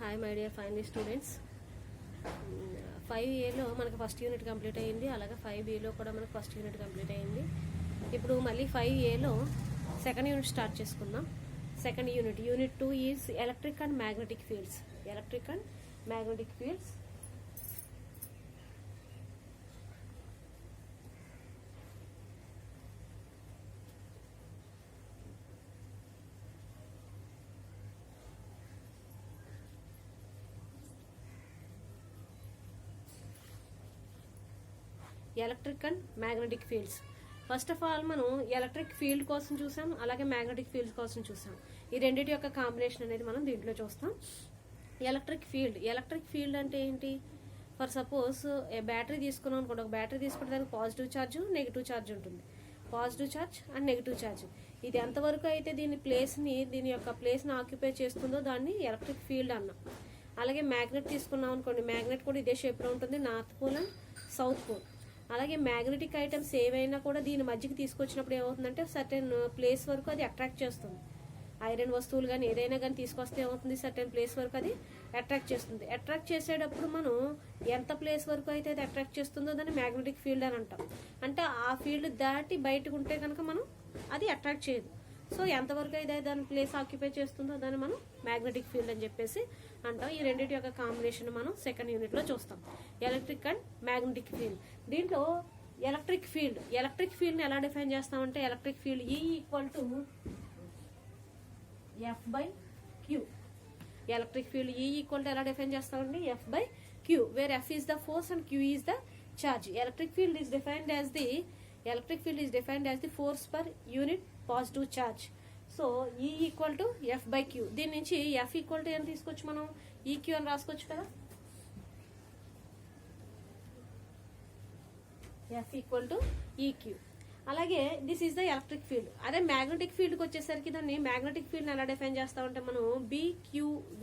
Hi my dear final students. 5Aలో మనకు first unit complete అయ్యింది, అలాగే 5Bలో కూడా మనకు ఫస్ట్ యూనిట్ కంప్లీట్ అయ్యింది. ఇప్పుడు మళ్ళీ 5Aలో సెకండ్ యూనిట్ స్టార్ట్ చేసుకుందాం. Second unit, unit 2 is electric and magnetic fields. Electric and magnetic fields. Electric and magnetic fields. First of all మనం ఎలక్ట్రిక్ ఫీల్డ్ కోసం చూసాం, అలాగే మ్యాగ్నెటిక్ ఫీల్డ్ కోసం చూసాం. ఈ రెండింటి యొక్క కాంబినేషన్ అనేది మనం దీంట్లో చూస్తాం. ఎలక్ట్రిక్ ఫీల్డ్ అంటే ఏంటి? ఫర్ సపోజ్ బ్యాటరీ తీసుకున్నాం అనుకోండి. ఒక బ్యాటరీ తీసుకుంటే దానికి పాజిటివ్ ఛార్జ్, నెగిటివ్ ఛార్జ్ ఉంటుంది. Positive charge and negative charge. ఇది ఎంతవరకు అయితే దీని యొక్క ప్లేస్ని ఆక్యుపై చేస్తుందో దాన్ని ఎలక్ట్రిక్ ఫీల్డ్ అన్నాం. అలాగే మ్యాగ్నెట్ తీసుకున్నాం అనుకోండి. మ్యాగ్నెట్ కూడా ఇదే షేప్లో ఉంటుంది, north pole and south pole. అలాగే మ్యాగ్నెటిక్ ఐటమ్స్ ఏవైనా కూడా దీని మధ్యకి తీసుకొచ్చినప్పుడు ఏమవుతుందంటే సర్టెన్ ప్లేస్ వరకు అది అట్రాక్ట్ చేస్తుంది. ఐరన్ వస్తువులు కానీ ఏదైనా కానీ తీసుకొస్తే ఏమవుతుంది, సర్టెన్ ప్లేస్ వరకు అది అట్రాక్ట్ చేస్తుంది. అట్రాక్ట్ చేసేటప్పుడు మనం ఎంత ప్లేస్ వరకు అయితే అది అట్రాక్ట్ చేస్తుందో దాన్ని మ్యాగ్నెటిక్ ఫీల్డ్ అని అంటాం. అంటే ఆ ఫీల్డ్ దాటి బయటకు ఉంటే కనుక మనం అది అట్రాక్ట్ చేయదు. సో ఎంతవరకు అయితే దాని ప్లేస్ ఆక్యుపై చేస్తుందో దాన్ని మనం మ్యాగ్నెటిక్ ఫీల్డ్ అని చెప్పేసి అంటాం. ఈ రెండింటి యొక్క కాంబినేషన్ మనం సెకండ్ యూనిట్లో చూస్తాం, ఎలక్ట్రిక్ అండ్ మ్యాగ్నెటిక్ ఫీల్డ్. దీంట్లో ఎలక్ట్రిక్ ఫీల్డ్ని ఎలా డిఫైన్ చేస్తామంటే electric field E = F/Q. Electric field E = ఎలా డిఫైన్ చేస్తామండి? F/Q, where F is the force and Q is the charge. Electric field is defined as the force per unit positive charge. So E = F/Q. దీని నుంచి F = అని తీసుకోవచ్చు, మనం EQ అని రాసుకోవచ్చు కదా. F = EQ. అలాగే this is the electric field. అదే మ్యాగ్నెటిక్ ఫీల్డ్కి వచ్చేసరికి దాన్ని మ్యాగ్నెటిక్ ఫీల్డ్ ఎలా డిఫైన్ చేస్తామంటే మనం BQV.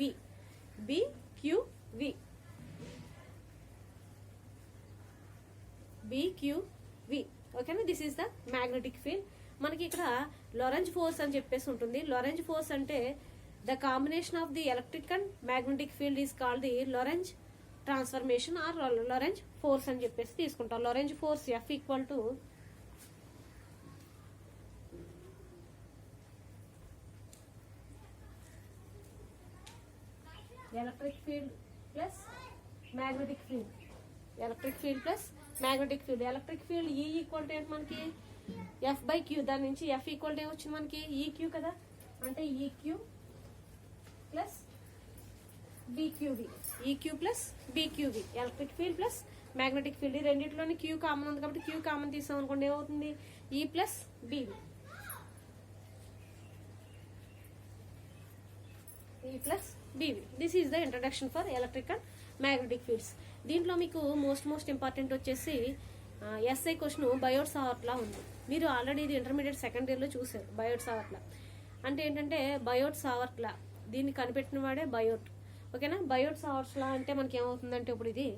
ఓకేనా? This is the magnetic field. మనకి ఇక్కడ లోరెంజ్ ఫోర్స్ అని చెప్పేసి ఉంటుంది. లోరెంజ్ ఫోర్స్ అంటే the combination of the electric and magnetic field is called the Lorentz transformation or Lorentz force అని చెప్పేసి తీసుకుంటాం. Lorentz force F = electric field plus magnetic field. Electric field E = ఏంటి మనకి? F/Q. దాని నుంచి F = ఏమొచ్చింది మనకి? EQ కదా. అంటే EQ plus BQV. Electric field plus magnetic field. ఈ రెండింటిలోని Q కామన్ ఉంది కాబట్టి Q కామన్ తీసాం అనుకోండి, ఏమవుతుంది? E + BV. This is the introduction for electric and magnetic fields. దీంట్లో మీకు మోస్ట్ ఇంపార్టెంట్ వచ్చేసి ఎస్ఐ క్వశ్చన్ బయోట్ సావర్ట్ లా ఉంది. మీరు ఆల్రెడీ ఇది ఇంటర్మీడియట్ సెకండ్ ఇయర్లో చూసారు. బయోట్ సావర్ట్ లా అంటే ఏంటంటే బయోట్ సావర్ట్ లా, దీన్ని కనిపెట్టిన వాడే బయోట్. ఓకేనా? బయోట్ సావర్ట్ లా అంటే మనకి ఏమవుతుందంటే ఇప్పుడు ఇది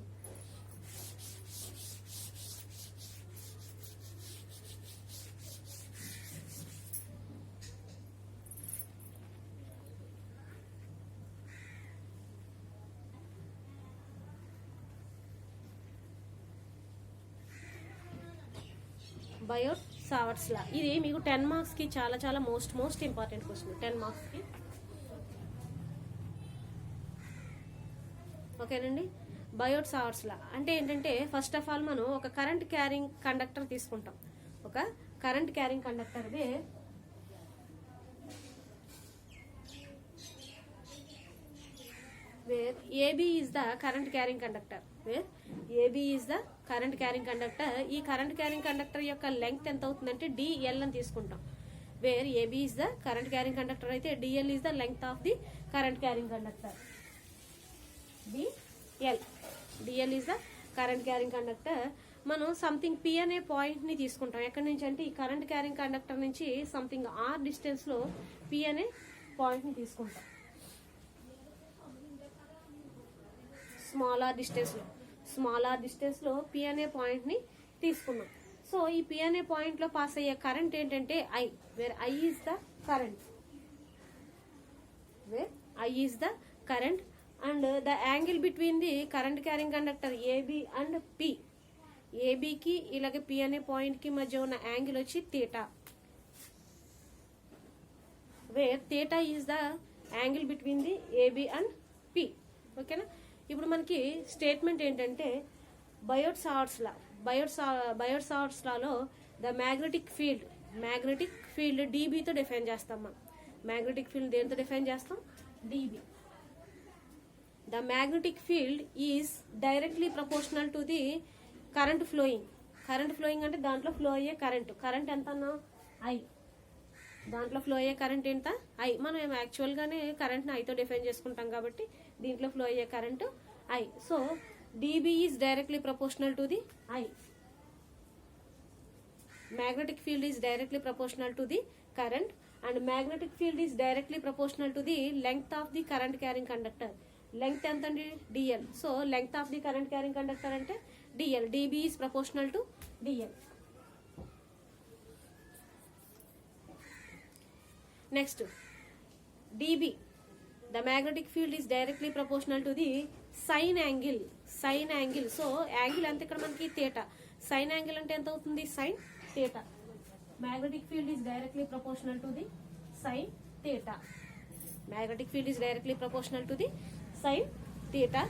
బయోట్ సావర్ట్స్ లా. ఇది మీకు 10 మార్క్స్ కి చాలా మోస్ట్ ఇంపార్టెంట్ క్వశ్చన్. 10 మార్క్స్ కి. ఓకేనండి? బయోట్ సావర్ట్స్ లా అంటే ఏంటంటే ఫస్ట్ ఆఫ్ ఆల్ మనం ఒక కరెంట్ క్యారింగ్ కండక్టర్ తీసుకుంటాం. ఒక current carrying conductor where AB is the current carrying conductor. ఈ కరెంట్ క్యారింగ్ కండక్టర్ యొక్క లెంగ్త్ ఎంత అవుతుందంటే DL అని తీసుకుంటాం. Where AB is the current carrying conductor అయితే DL is the length of the current carrying conductor. DL is the current carrying conductor. మనం something P అనే point ని తీసుకుంటాం. ఎక్కడి నుంచి అంటే ఈ కరెంట్ క్యారింగ్ కండక్టర్ నుంచి సంథింగ్ R డిస్టెన్స్ లో P అనే పాయింట్ ని తీసుకుంటాం. స్మాల్ ఆర్ డిస్టెన్స్ లో P అనే పాయింట్ ని తీసుకున్నాం. సో ఈ P అనే పాయింట్ లో పాస్ అయ్యే కరెంట్ ఏంటంటే I, where I is the current. And the angle between the current carrying conductor AB and P. ఏబికి ఇలాగే పి అనే పాయింట్ కి మధ్య ఉన్న యాంగిల్ వచ్చి theta, where theta is the angle between the AB and P. ఓకేనా. ఇప్పుడు మనకి స్టేట్మెంట్ ఏంటంటే బయోట్ సావర్ట్స్ లాలో ద మ్యాగ్నెటిక్ ఫీల్డ్ డీబీతో డిఫైన్ చేస్తాం మనం. మ్యాగ్నెటిక్ ఫీల్డ్ దేంతో డిఫైన్ చేస్తాం? DB. The magnetic field is directly proportional to the current flowing అంటే దాంట్లో ఫ్లో అయ్యే కరెంట్ ఎంత అన్నా? ఐ. దాంట్లో ఫ్లో అయ్యే కరెంట్ ఎంత? ఐ. మనం యాక్చువల్గానే కరెంట్ని ఐతో డిఫైన్ చేసుకుంటాం కాబట్టి దీంట్లో ఫ్లో అయ్యే current I. So dB is directly proportional to the I. Magnetic field is directly proportional to the current, and magnetic field is directly proportional to the length of the current carrying conductor. Length entandi? dl. So length of the current carrying conductor ante dl. dB is proportional to dl. Next, dB, the magnetic field is directly proportional to the sine angle. So angle ఎంత ఇక్కడ మనకి? Theta. Sine angle అంటే ఎంత అవుతుంది? Sine theta. Magnetic field is directly proportional to the sine theta. Magnetic field is directly proportional to the sine theta.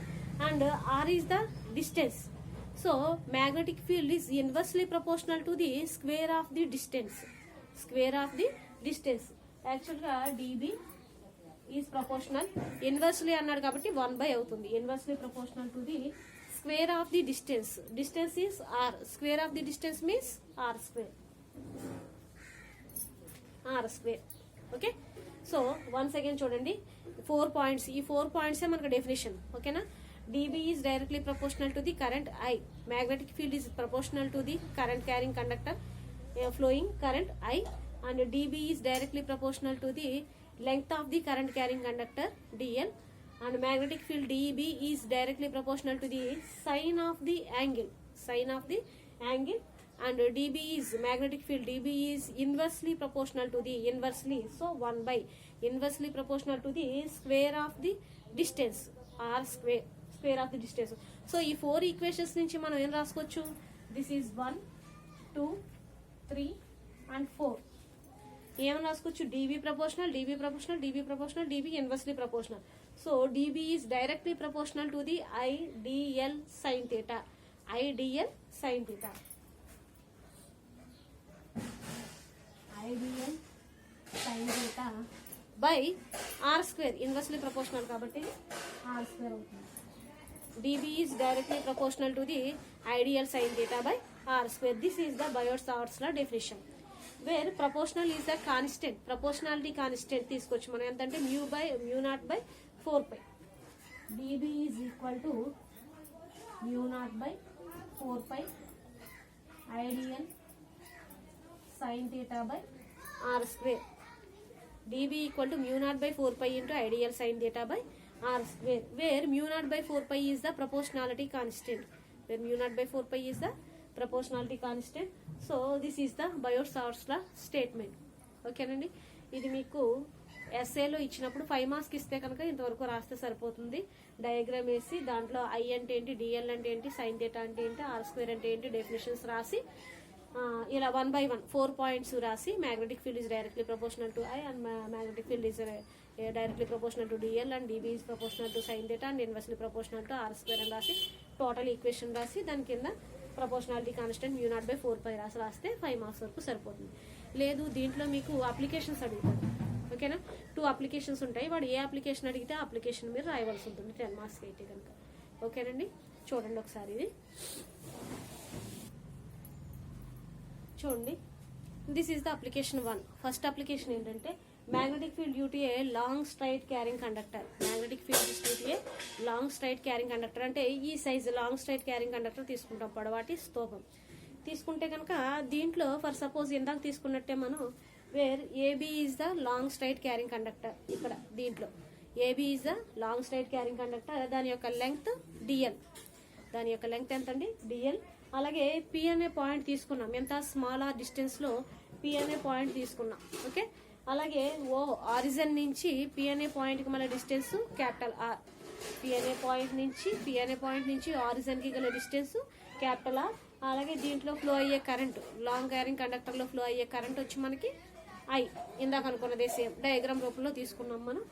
And R is the distance. So magnetic field is inversely proportional to the square of the distance. యాక్చువల్గా DB is proportional, inversely అన్నాడు కాబట్టి 1/, అవుతుంది. Inversely proportional to the square of the distance. Distance is R. Square of the distance means R square. Okay. So once again చూడండి 4 points. ఈ 4 పాయింట్సే మనకు definition. ఓకేనా. dB is directly proportional to the current I. Magnetic field is proportional to the current carrying conductor flowing current I. And dB is directly proportional to the length of the current carrying conductor dl, and magnetic field dB is directly proportional to the sine of the angle, and dB is magnetic field dB is inversely proportional to the so 1/, inversely proportional to the square of the distance, r square of the distance. So ఈ 4 equations నుంచి మనం ఏం రాసుకోవచ్చు? This is 1, 2, 3 and 4. ఏమని రాసుకోవచ్చు? dB proportional, dB inversely proportional. So dB is directly proportional to the IDL sin theta. IDL sin theta by r square. Inversely proportional కాబట్టి r square అవుతుంది. dB is directly proportional to the ideal sin theta by r square. This is the Biot-Savart's law definition. Where proportional is the constant. Proportionality constant తీసుకొచ్చి మనం ఎంతంటే μ/μ0/4π. dB is equal to μ0/4π I dl sine theta by R square. dB equal to μ0/4π into I dl sine theta by R square, where μ0/4π is the proportionality constant. proportionality constant. So this is the Biot-Savart's law statement. ఓకేనండి. ఇది మీకు ఎస్ఏలో ఇచ్చినప్పుడు 5 marks ఇస్తే కనుక ఇంతవరకు రాస్తే సరిపోతుంది. Diagram వేసి దాంట్లో ఐ అంటే ఏంటి, డిఎల్ అంటే ఏంటి, సైన్ థీటా అంటే ఏంటి, ఆర్ స్క్వేర్ అంటే ఏంటి, డెఫినేషన్స్ రాసి ఇలా 1 by 1 4 పాయింట్స్ రాసి magnetic field is directly proportional to I and magnetic field is directly proportional to DL and DB is proportional to sine theta and inversely proportional to R square అని రాసి total equation రాసి దాని కింద proportionality constant μ0/4π రాస్తే 5 marks వరకు సరిపోతుంది. లేదు దీంట్లో మీకు అప్లికేషన్స్ అడుగుతారు. ఓకేనా. 2 అప్లికేషన్స్ ఉంటాయి. వాడు ఏ అప్లికేషన్ అడిగితే ఆ అప్లికేషన్ మీరు రాయవలసి ఉంటుంది 10 మార్క్స్కి అయితే కనుక. ఓకేనండి. చూడండి ఒకసారి ఇది చూడండి. This is the application 1. First application ఏంటంటే magnetic field due to a long straight carrying conductor. Magnetic field is due to a long straight carrying conductor అంటే ఈ size long straight carrying conductor తీసుకుంటాం. పొడవాటి స్తూపం తీసుకుంటే కనుక దీంట్లో ఫర్ సపోజ్ ఇందాక తీసుకున్నట్టే మనం where AB is the long straight carrying conductor. ఇక్కడ దీంట్లో AB is the long straight carrying conductor. దాని యొక్క లెంగ్త్ డిఎల్. దాని యొక్క లెంగ్త్ ఎంత అండి? డిఎల్. అలాగే పి అనే పాయింట్ తీసుకున్నాం. ఎంత స్మాల్ ఆర్ డిస్టెన్స్లో పి అనే పాయింట్ తీసుకున్నాం. ఓకే. అలాగే ఆరిజిన్ నుంచి పి అనే పాయింట్కి మళ్ళీ డిస్టెన్స్ క్యాపిటల్ ఆర్. పి అనే పాయింట్ నుంచి ఆరిజిన్కి గల డిస్టెన్స్ క్యాపిటల్ ఆర్. అలాగే దీంట్లో ఫ్లో అయ్యే కరెంట్, లాంగ్ క్యారింగ్ కండక్టర్లో ఫ్లో అయ్యే కరెంట్ వచ్చి మనకి ఐ. ఇందాక అనుకున్నదే సేమ్ డయాగ్రామ్ రూపంలో తీసుకున్నాం మనం.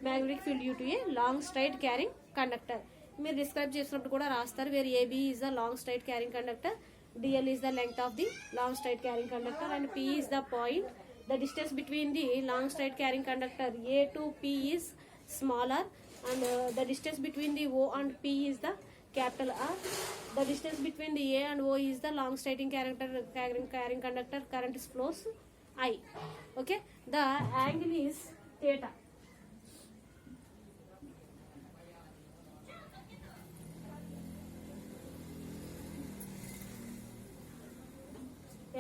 Magnetic field due to a long straight carrying conductor. మీరు డిస్క్రైబ్ చేసినప్పుడు కూడా రాస్తారు, where AB is the long straight carrying conductor, DL is the length of the long straight carrying conductor, and P is the point. The distance between the long straight carrying conductor A to P is smaller, and the distance between the O and P is the capital R. The distance between the A and O is the long straight carrying conductor. Current flows I. Okay, the angle is theta.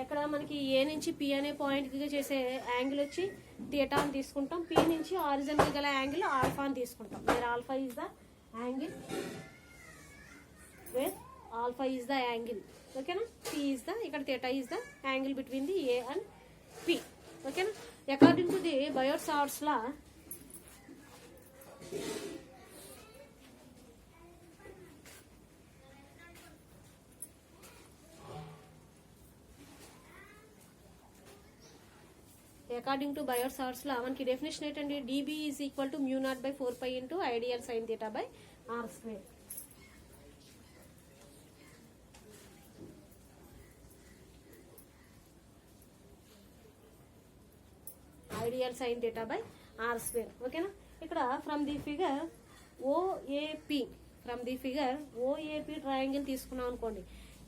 ఎక్కడ మనకి ఏ నుంచి P అనే పాయింట్కి చేసే angle వచ్చి theta అని తీసుకుంటాం. P నుంచి ఆరిజిన్కి గల యాంగిల్ ఆల్ఫా అని తీసుకుంటాం. Where alpha is the angle, ఓకేనా. పి ఈజ్ ద, ఇక్కడ theta is the angle between the A and P, ఓకేనా. According to the Biot Savart's law, according to Biot Savart's law మనకి డెఫినేషన్ ఏంటండి, dB is equal to mu naught by 4π into I dl sine theta by R square. I dl sine theta by R square, ఓకేనా. ఇక్కడ from the figure OAP triangle తీసుకున్నాం అనుకోండి.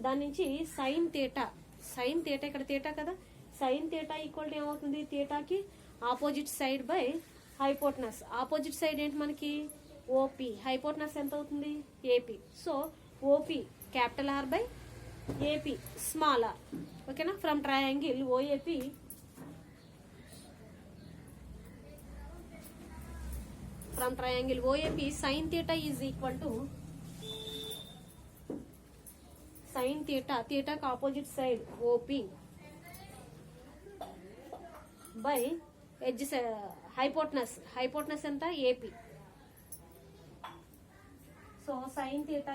దాని నుంచి sine theta ఇక్కడ theta కదా, సైన్ థీటా ఈక్వల్ టు ఏమవుతుంది, థీటాకి opposite side by hypotenuse. Opposite side ఏంటి మనకి ఓపి, హైపోటనస్ ఎంత అవుతుంది AP. So OP capital R by AP small R, ఓకేనా. From triangle OAP sine theta is equal to థీటాకి opposite side OP by edge hypotenuse ఎంత AP. So sine theta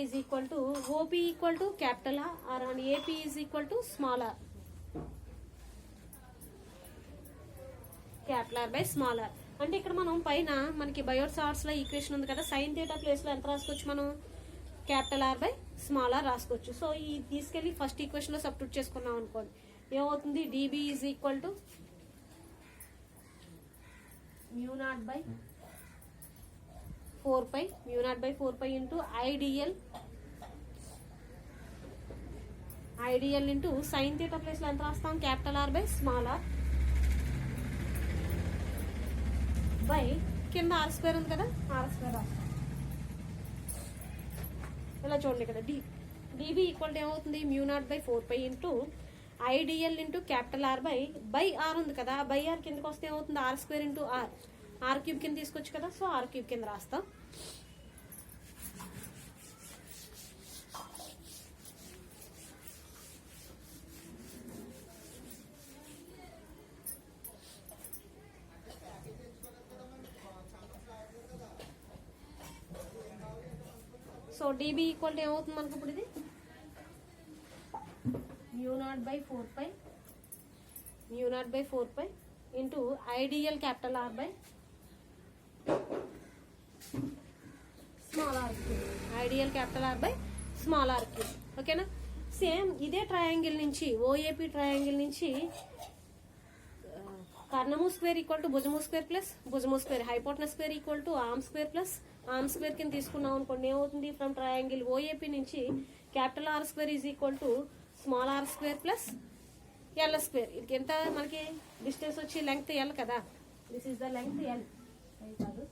is equal to OP equal to capital R and AP is equal to small R, capital R by small are. అంటే ఇక్కడ మనం పైన మనకి బయోట్-సావర్ట్స్ లో equation ఉంది కదా, sine theta place లో ఎంత రాసుకోవచ్చు మనం, capital R by small R రాసుకోవచ్చు. సో ఈ తీసుకెళ్లి ఫస్ట్ ఈక్వేషన్ లో సబ్స్టిట్యూట్ చేసుకున్నాం అనుకోండి, ఏమవుతుంది, dB is equal to mu naught by 4π into I dl into sine theta place లో ఎంత రాస్తాం, capital R by small R by కింద ఆర్ స్క్వేర్ ఉంది కదా, ఆర్ స్క్వేర్ రాస్తాం. ఇలా చూడండి, ఇక్కడ డిబి ఈక్వల్ టు ఏమవుతుంది, mu naught by 4π into I dl into capital R by R ఉంది కదా, బై ఆర్ కిందకి వస్తే ఏమవుతుంది, R square into R cube కింద తీసుకొచ్చు కదా. సో ఆర్ క్యూబ్ కింద రాస్తాం. సో డిబి ఈక్వల్ టు ఏమవుతుంది మనకు ఇప్పుడు, ఇది mu naught by 4π into I dl capital R by small R cube, ఓకేనా. సేమ్ ఇదే ట్రయాంగిల్ నుంచి ఓఏపీ ట్రయాంగిల్ నుంచి కర్ణము స్క్వేర్ ఈక్వల్ టు భుజము స్క్వేర్ ప్లస్ భుజము square, hypotenuse square equal to arm square plus arm square కింద తీసుకున్నాం అనుకోండి, ఏమవుతుంది, ఫ్రమ్ ట్రయాంగిల్ ఓఏపీ నుంచి capital R square is equal to small R square plus L square. ఇది ఎంత మనకి డిస్టెన్స్ వచ్చి లెంగ్త్ ఎల్ కదా, this is the length L కాదు,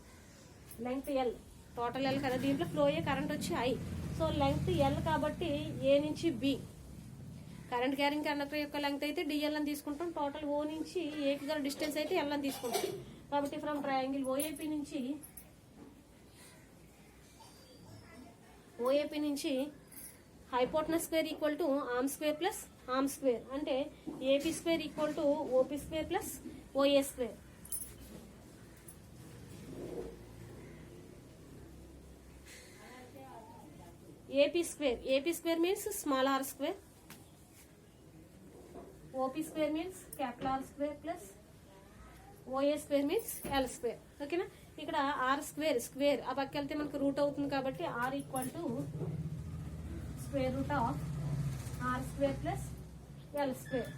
లెంగ్త్ ఎల్, టోటల్ ఎల్ కదా. దీంట్లో ఫ్లో అయ్యే కరెంట్ వచ్చి ఐ. సో లెంగ్త్ ఎల్ కాబట్టి ఏ నుంచి బి కరెంట్ క్యారింగ్ కండక్టర్ యొక్క లెంగ్త్ అయితే డిఎల్ అని తీసుకుంటాం. టోటల్ ఓ నుంచి ఏకి గల డిస్టెన్స్ అయితే ఎల్ అని తీసుకుంటాం. కాబట్టి ఫ్రమ్ ట్రయాంగిల్ ఓఏపీ నుంచి hypotenuse square equal to arm square plus arm square, అంటే AP square equal to OP square plus OA square. AP square means small R square, OP square means capital R square plus OA square means L square. ఓకేనా, ఇక్కడ are square ఆ పక్క వెళ్తే మనకు root అవుతుంది కాబట్టి R equal to square root of R square plus L square.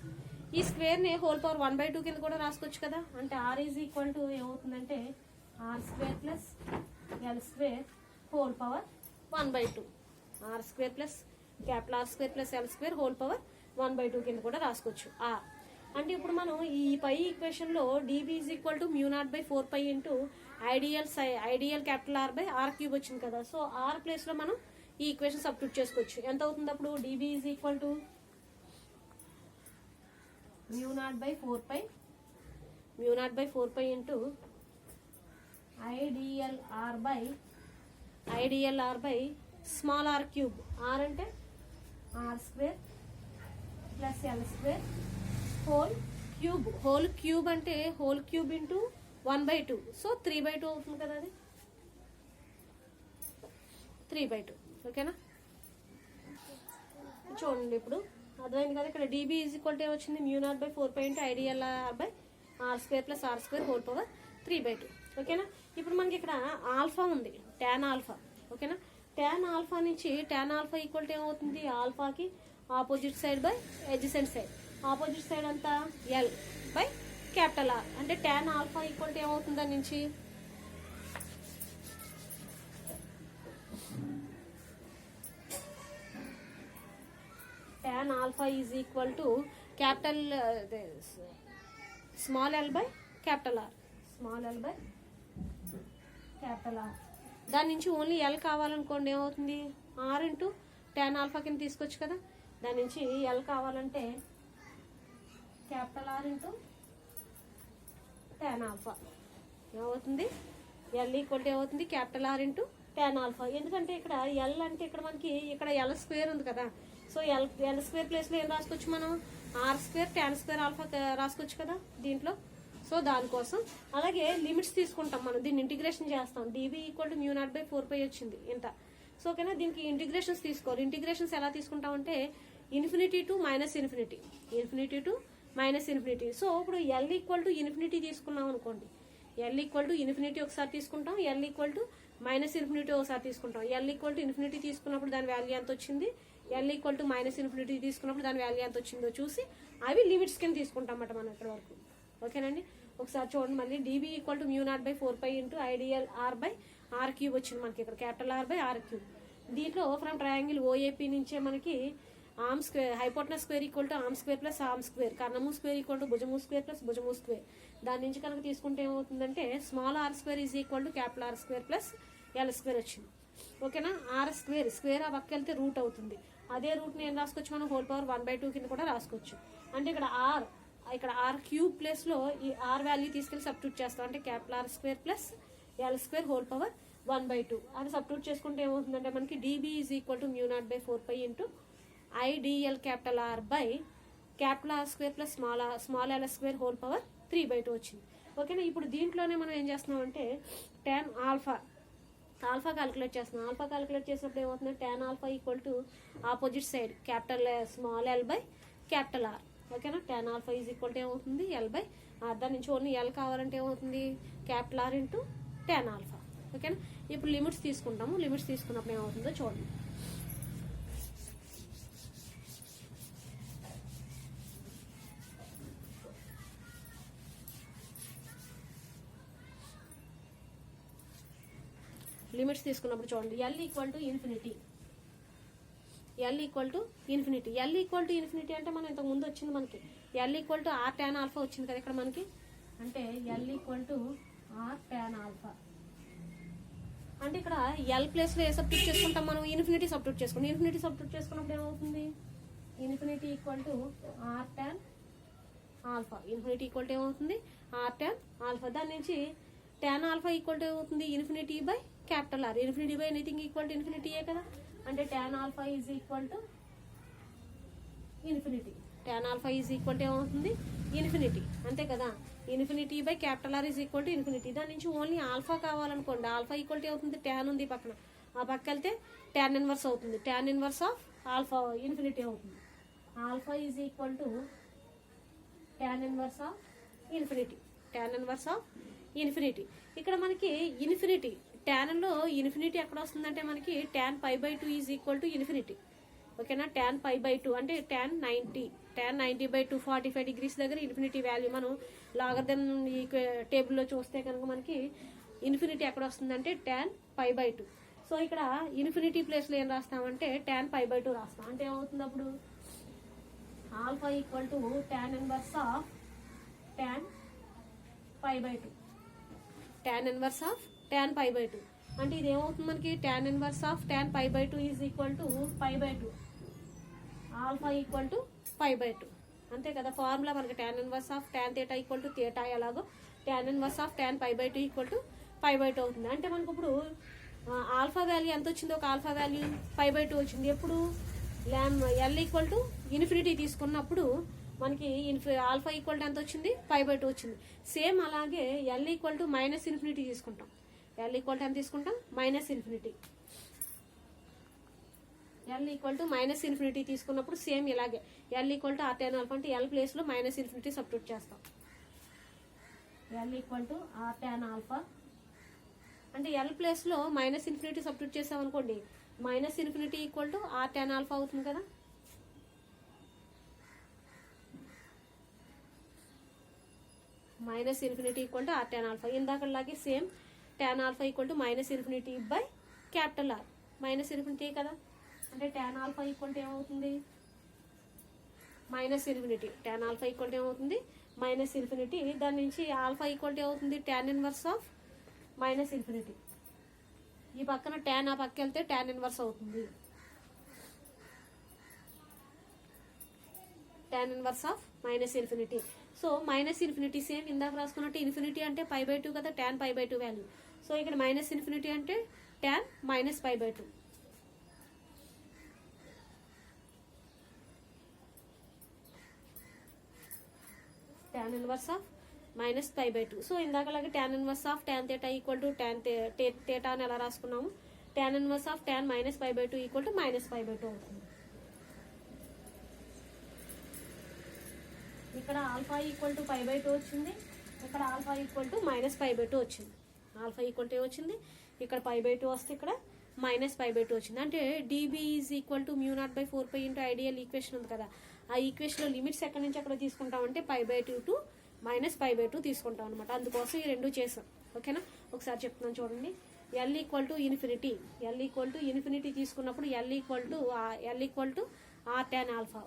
ఈ square ని హోల్ పవర్ 1/2 కింద కూడా రాసుకోవచ్చు కదా. అంటే ఆర్ ఈజ్ ఈక్వల్ టు ఏమవుతుందంటే R square plus L square whole power 1/2. R square plus capital R square plus L square whole power 1/2 కింద కూడా రాసుకోవచ్చు ఆర్. అంటే ఇప్పుడు మనం ఈ పై ఈక్వేషన్ లో dB is equal to μ0/4π into I dl capital R by R cube వచ్చింది కదా. సో ఆర్ ప్లేస్ లో మనం ఈ ఈక్వేషన్ సబ్స్టిట్యూట్ చేసుకోవచ్చు. ఎంత అవుతుంది అప్పుడు dB is equal to μ0/4π into ideal R by small R cube. R అంటే R square plus L square whole cube అంటే హోల్ క్యూబ్ ఇంటూ 1/2. సో 3/2 అవుతుంది కదా, అది 3/2. ఓకేనా, చూడండి ఇప్పుడు అర్థమైంది కదా. ఇక్కడ డిబి ఈజ్ ఈక్వల్ టు ఏమొచ్చింది μ0/4π into ideal R by R square plus R square whole power 3/2. ఓకేనా, ఇప్పుడు మనకి ఇక్కడ ఆల్ఫా ఉంది, tan ఆల్ఫా. ఓకేనా, tan ఆల్ఫా నుంచి tan ఆల్ఫా ఈక్వల్ టు ఏమవుతుంది ఆల్ఫాకి opposite side by adjacent side. Opposite side అంతా ఎల్ బై క్యాపిటల్ ఆర్. అంటే tan ఆల్ఫా ఈక్వల్ టు ఏమవుతుంది దాని నుంచి tan alpha is equal to capital small L by capital R, small L by capital are. దాని నుంచి only L కావాలనుకోండి ఏమవుతుంది are into tan alpha కింద తీసుకోవచ్చు కదా. దాని నుంచి ఎల్ కావాలంటే capital R into tan alpha ఏమవుతుంది ఎల్ ఈక్వల్ టు ఏమవుతుంది capital R into tan alpha. ఎందుకంటే ఇక్కడ ఎల్ అంటే ఇక్కడ మనకి ఇక్కడ ఎల్ స్క్వేర్ ఉంది కదా. సో ఎల్ స్క్వేర్ ప్లేస్లో ఏం రాసుకోవచ్చు మనం R square tan square alpha రాసుకోవచ్చు కదా దీంట్లో. సో దానికోసం అలాగే లిమిట్స్ తీసుకుంటాం మనం, దీన్ని ఇంటిగ్రేషన్ చేస్తాం. డిబి ఈక్వల్ టు μ0/4π వచ్చింది ఇంత. సో ఓకేనా, దీనికి ఇంటిగ్రేషన్స్ తీసుకోవాలి. ఇంటిగ్రేషన్స్ ఎలా తీసుకుంటామంటే infinity to minus infinity, infinity to minus infinity. So ఇప్పుడు ఎల్ ఈక్వల్ టు ఇన్ఫినిటీ తీసుకున్నాం అనుకోండి, ఎల్ ఈక్వల్ టు ఇన్ఫినిటీ ఒకసారి తీసుకుంటాం, L equal to minus infinity ఒకసారి తీసుకుంటాం. ఎల్ ఈక్వల్ టు ఇన్ఫినిటీ తీసుకున్నప్పుడు దాని వాల్యూ ఎంత వచ్చింది, L equal to minus infinity తీసుకున్నప్పుడు దాని వాల్యూ ఎంత వచ్చిందో చూసి అవి లిమిట్స్ కింద తీసుకుంటాం అన్నమాట మనం ఇక్కడ వరకు. ఓకేనండి, ఒకసారి చూడండి మళ్ళీ. DB equal to μ0/4π into ideal R by R cube వచ్చింది మనకి ఇక్కడ, capital R by R cube. దీంట్లో ఫ్రమ్ ట్రయాంగిల్ ఓఏపీ నుంచే మనకి arm square hypotenuse square equal to arm square plus arm square, కర్ణము స్క్వేర్ ఈక్వల్ టు భుజము square plus భుజము square. దాని నుంచి కనుక తీసుకుంటే ఏమవుతుందంటే small R square is equal to capital R square plus L square వచ్చింది. ఓకేనా, ఆర్ స్క్వేర్ ఆ పక్క వెళ్తే రూట్ అవుతుంది. అదే రూట్ని ఏం రాసుకోవచ్చు మనం హోల్ పవర్ 1/2 కింద కూడా రాసుకోవచ్చు. అంటే ఇక్కడ ఆర్ క్యూబ్ ప్లేస్ లో ఈ ఆర్ వాల్యూ తీసుకెళ్లి సబ్స్టిట్యూట్ చేస్తాం. అంటే capital R square plus L square whole power 1/2 అది సబ్స్టిట్యూట్ చేసుకుంటే ఏమవుతుందంటే మనకి dB is equal to μ0/4π into IDL capital R by capital R square plus small L square whole power 3/2 వచ్చింది. ఓకేనా, ఇప్పుడు దీంట్లోనే మనం ఏం చేస్తున్నాం అంటే tan ఆల్ఫా క్యాలిక్యులేట్ చేస్తున్నాం. ఆల్ఫా క్యాలిక్యులేట్ చేసినప్పుడు ఏమవుతుంది tan alpha equal to opposite side capital small L by capital R. ఓకేనా, tan alpha is equal to ఏమవుతుంది ఎల్ బై ఆర్. దాని నుంచి ఓన్లీ ఎల్ కావాలంటే ఏమవుతుంది capital R into tan alpha. ఓకేనా, ఇప్పుడు లిమిట్స్ తీసుకుంటాము. లిమిట్స్ తీసుకున్నప్పుడు ఏమవుతుందో చూడండి. లిమిట్స్ తీసుకున్నప్పుడు చూడండి L equal to infinity, L equal to infinity. L equal to infinity అంటే మనం ఇంతకు ముందు వచ్చింది మనకి L equal to R tan alpha వచ్చింది కదా ఇక్కడ మనకి. అంటే L equal to R tan alpha. అంటే ఇక్కడ ఎల్ ప్లేస్ లో ఏ సబ్స్టిట్యూట్ చేసుకుంటాం మనం ఇన్ఫినిటీ సబ్స్టిట్యూట్ చేసుకుంటాం. ఇన్ఫినిటీ సబ్స్టిట్యూట్ చేసుకున్నప్పుడు ఏమవుతుంది infinity equal to R tan alpha. Infinity equal to ఏమవుతుంది ఆర్ tan ఆల్ఫా. దాని నుంచి tan ఆల్ఫా ఈక్వల్ టు ఏమవుతుంది infinity by capital R. Infinity by anything equal to ఇన్ఫినిటీయే కదా. అంటే tan alpha is equal to infinity. tan alpha is equal to ఏమవుతుంది infinity, అంతే కదా. Infinity by capital R is equal to infinity. దాని నుంచి only alpha కావాలనుకోండి, alpha equal to అవుతుంది tan ఉంది పక్కన, ఆ పక్క వెళ్తే tan ఇన్వర్స్ అవుతుంది. tan inverse of alpha infinity అవుతుంది. Alpha is equal to tan inverse of infinity. tan inverse of infinity. ఇక్కడ మనకి ఇన్ఫినిటీ ట్యాన్లో ఇన్ఫినిటీ ఎక్కడ వస్తుందంటే మనకి tan π/2 is equal to infinity. ఓకేనా, tan π/2 అంటే tan 90/2 45 డిగ్రీస్ దగ్గర ఇన్ఫినిటీ వాల్యూ మనం లాగర్థం ఈ టేబుల్లో చూస్తే కనుక మనకి ఇన్ఫినిటీ ఎక్కడ వస్తుందంటే tan π/2. సో ఇక్కడ ఇన్ఫినిటీ ప్లేస్లో ఏం రాస్తామంటే tan π/2 రాస్తాం. అంటే ఏమవుతుంది అప్పుడు alpha equal to tan inverse of tan π/2. tan inverse of tan π/2 అంటే ఇది ఏమవుతుంది మనకి tan inverse of tan π/2 is equal to π/2. Alpha equal to π/2 అంతే కదా. ఫార్ములా మనకి tan inverse of tan θ equal to θ ఎలాగో tan inverse of tan π/2 equal to π/2 అవుతుంది. అంటే మనకు ఇప్పుడు ఆల్ఫా వాల్యూ ఎంత వచ్చింది, ఒక ఆల్ఫా వాల్యూ π/2 వచ్చింది. ఎప్పుడు L ఈక్వల్ టు ఇన్ఫినిటీ తీసుకున్నప్పుడు మనకి ఆల్ఫా ఈక్వల్ టు ఎంత వచ్చింది, π/2 వచ్చింది. సేమ్ అలాగే L equal to minus infinity తీసుకుంటాం. L ఈక్వల్ టు ఎంత తీసుకుంటాం, minus infinity. L equal to minus infinity తీసుకున్నప్పుడు సేమ్ ఇలాగే L equal to r tan alpha అంటే L ప్లేస్లో మైనస్ ఇన్ఫినిటీ సబ్స్టిట్యూట్ చేస్తాం. L equal to r tan alpha అంటే L ప్లేస్లో మైనస్ ఇన్ఫినిటీ సబ్స్టిట్యూట్ చేసాం అనుకోండి, minus infinity equal to r tan alpha అవుతుంది కదా. Minus infinity equal to r tan alpha. ఇందాకలాగే same tan alpha equal to minus infinity by capital R. Minus infinity కదా, అంటే tan alpha equal to ఏమవుతుంది, minus infinity. tan alpha equal to ఏమవుతుంది, minus infinity. దాని నుంచి alpha equal to ఏమవుతుంది, tan inverse of minus infinity. ఈ పక్కన tan ఆ పక్క వెళ్తే tan ఇన్వర్స్ అవుతుంది. tan inverse of minus infinity. So minus infinity same ఇందాక రాసుకున్నట్టు ఇన్ఫినిటీ అంటే π/2 కదా, tan π/2 వాల్యూ. సో ఇక్కడ మైనస్ ఇన్ఫినిటీ అంటే tan minus π/2. tan inverse of minus π/2. So ఇందాకలాగే tan inverse of tan θ equal to tan θ అని ఎలా రాసుకున్నాము, tan inverse of tan minus π/2 equal to minus π/2 అవుతుంది. ఇక్కడ ఆల్ఫా ఈక్వల్ టు π/2 వచ్చింది, ఇక్కడ ఆల్ఫా ఈక్వల్ టు మైనస్ π/2 వచ్చింది. ఆల్ఫా ఈక్వల్ టు వచ్చింది, ఇక్కడ π/2 వస్తే ఇక్కడ మైనస్ π/2 వచ్చింది. అంటే dB is equal to μ0/4π into ideal equation ఉంది కదా, ఆ ఈక్వేషన్లో లిమిట్స్ ఎక్కడి నుంచి ఎక్కడ తీసుకుంటామంటే π/2 టు మైనస్ π/2 తీసుకుంటాం అనమాట. అందుకోసం ఈ రెండు చేసాం. ఓకేనా, ఒకసారి చెప్తున్నాను చూడండి. L equal to infinity, L equal to infinity తీసుకున్నప్పుడు L equal to r tan alpha.